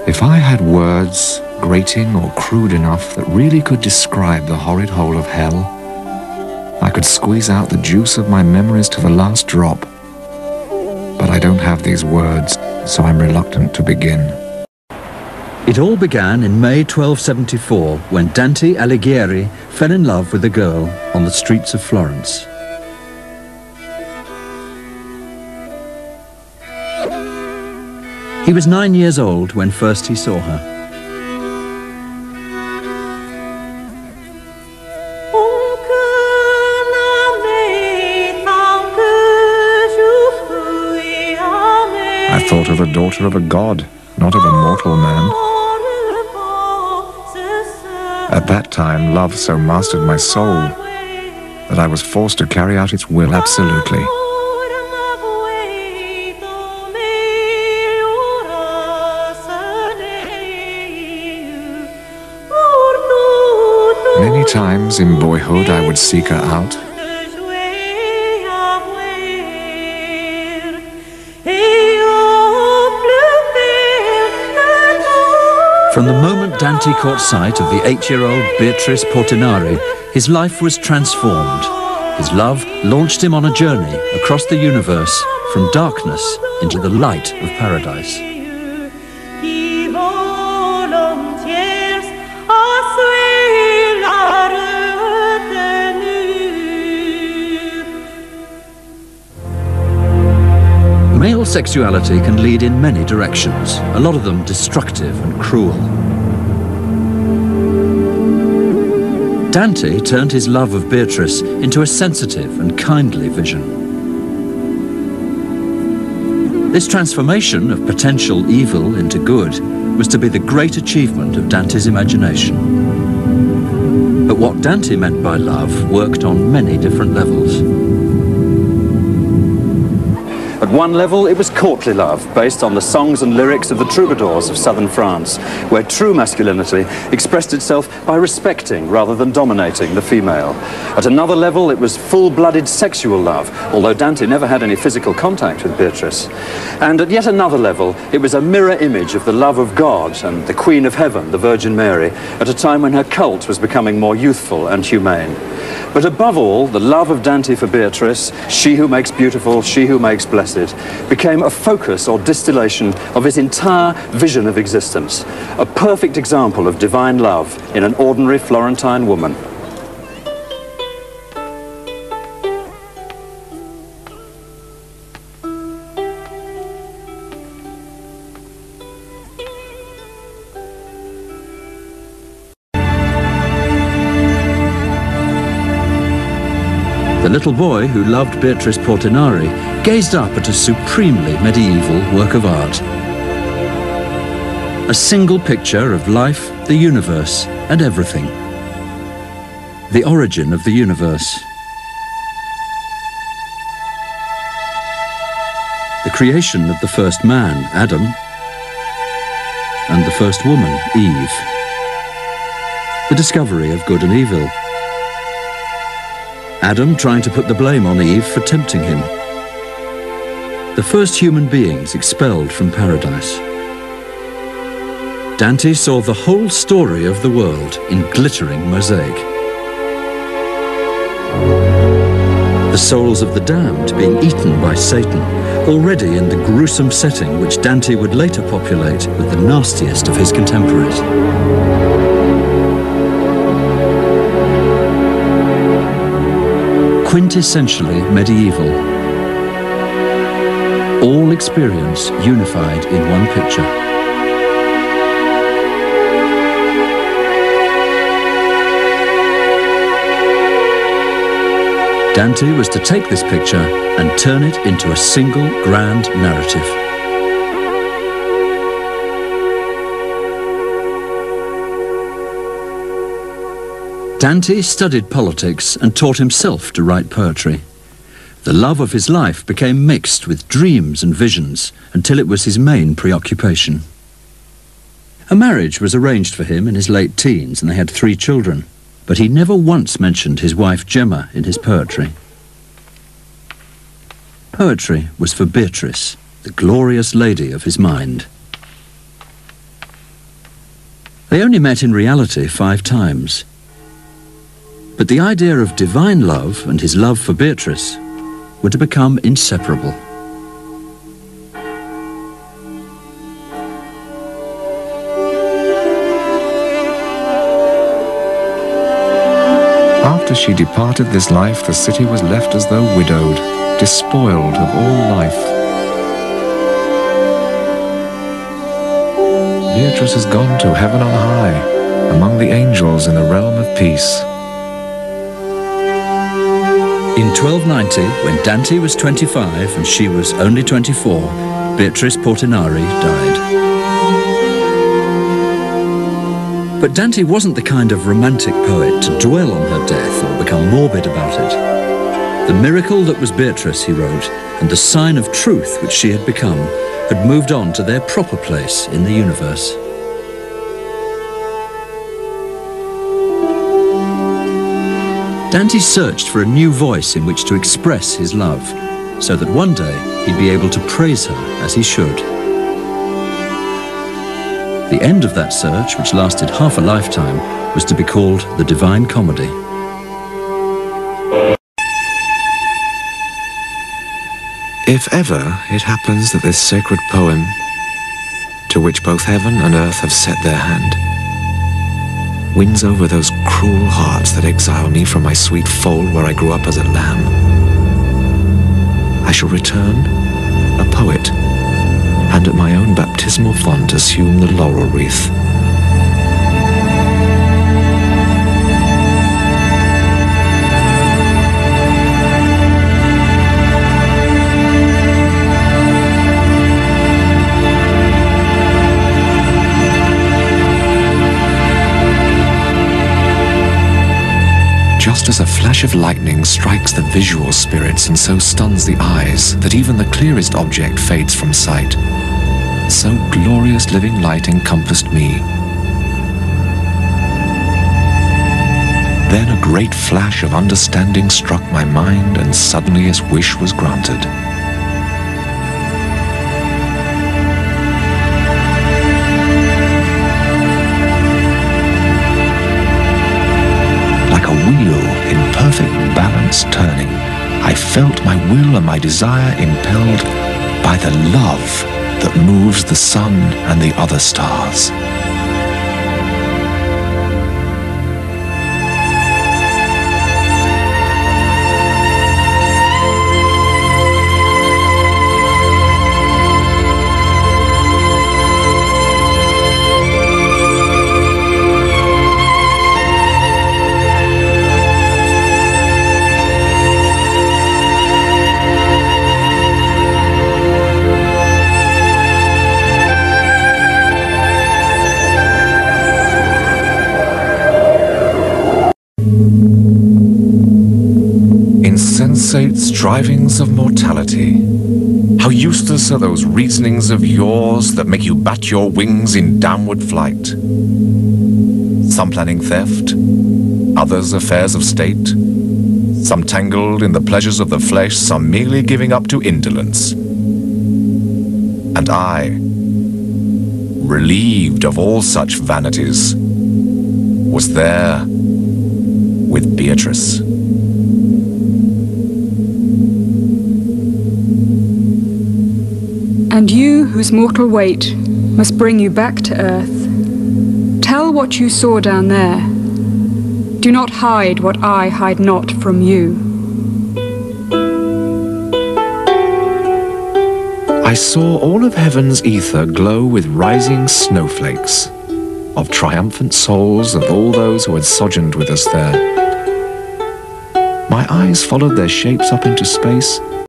If I had words, grating or crude enough, that really could describe the horrid hole of hell, I could squeeze out the juice of my memories to the last drop. But I don't have these words, so I'm reluctant to begin. It all began in May 1274 when Dante Alighieri fell in love with a girl on the streets of Florence. He was 9 years old when first he saw her. I thought of the daughter of a god, not of a mortal man. At that time, love so mastered my soul that I was forced to carry out its will absolutely. Many times in boyhood I would seek her out. From the moment Dante caught sight of the 8-year-old Beatrice Portinari, his life was transformed. His love launched him on a journey across the universe, from darkness into the light of paradise. Male sexuality can lead in many directions, a lot of them destructive and cruel. Dante turned his love of Beatrice into a sensitive and kindly vision. This transformation of potential evil into good was to be the great achievement of Dante's imagination. But what Dante meant by love worked on many different levels. At one level, it was courtly love, based on the songs and lyrics of the troubadours of southern France, where true masculinity expressed itself by respecting rather than dominating the female. At another level, it was full-blooded sexual love, although Dante never had any physical contact with Beatrice. And at yet another level, it was a mirror image of the love of God and the Queen of Heaven, the Virgin Mary, at a time when her cult was becoming more youthful and humane. But above all, the love of Dante for Beatrice, she who makes beautiful, she who makes blessed, became a focus or distillation of his entire vision of existence, a perfect example of divine love in an ordinary Florentine woman. The little boy who loved Beatrice Portinari gazed up at a supremely medieval work of art. A single picture of life, the universe, and everything. The origin of the universe. The creation of the first man, Adam, and the first woman, Eve. The discovery of good and evil. Adam trying to put the blame on Eve for tempting him. The first human beings expelled from paradise. Dante saw the whole story of the world in glittering mosaic. The souls of the damned being eaten by Satan, already in the gruesome setting which Dante would later populate with the nastiest of his contemporaries. Quintessentially medieval. All experience unified in one picture. Dante was to take this picture and turn it into a single grand narrative. Dante studied politics and taught himself to write poetry. The love of his life became mixed with dreams and visions until it was his main preoccupation. A marriage was arranged for him in his late teens and they had 3 children, but he never once mentioned his wife Gemma in his poetry. Poetry was for Beatrice, the glorious lady of his mind. They only met in reality 5 times. But the idea of divine love and his love for Beatrice were to become inseparable. After she departed this life, the city was left as though widowed, despoiled of all life. Beatrice has gone to heaven on high, among the angels in the realm of peace. In 1290, when Dante was 25 and she was only 24, Beatrice Portinari died. But Dante wasn't the kind of romantic poet to dwell on her death or become morbid about it. The miracle that was Beatrice, he wrote, and the sign of truth which she had become, had moved on to their proper place in the universe. Dante searched for a new voice in which to express his love, so that one day he'd be able to praise her as he should. The end of that search, which lasted half a lifetime, was to be called the Divine Comedy. If ever it happens that this sacred poem, to which both heaven and earth have set their hand, wins over those cruel hearts that exile me from my sweet fold where I grew up as a lamb, I shall return a poet, and at my own baptismal font assume the laurel wreath. Just as a flash of lightning strikes the visual spirits and so stuns the eyes that even the clearest object fades from sight, so glorious living light encompassed me. Then a great flash of understanding struck my mind, and suddenly its wish was granted. Like a wheel in perfect balance turning, I felt my will and my desire impelled by the love that moves the sun and the other stars. Insensate strivings of mortality, how useless are those reasonings of yours that make you bat your wings in downward flight. Some planning theft, others affairs of state, some tangled in the pleasures of the flesh, some merely giving up to indolence. And I, relieved of all such vanities, was there with Beatrice. And you, whose mortal weight must bring you back to earth, tell what you saw down there. Do not hide what I hide not from you. I saw all of heaven's ether glow with rising snowflakes, of triumphant souls of all those who had sojourned with us there. My eyes followed their shapes up into space,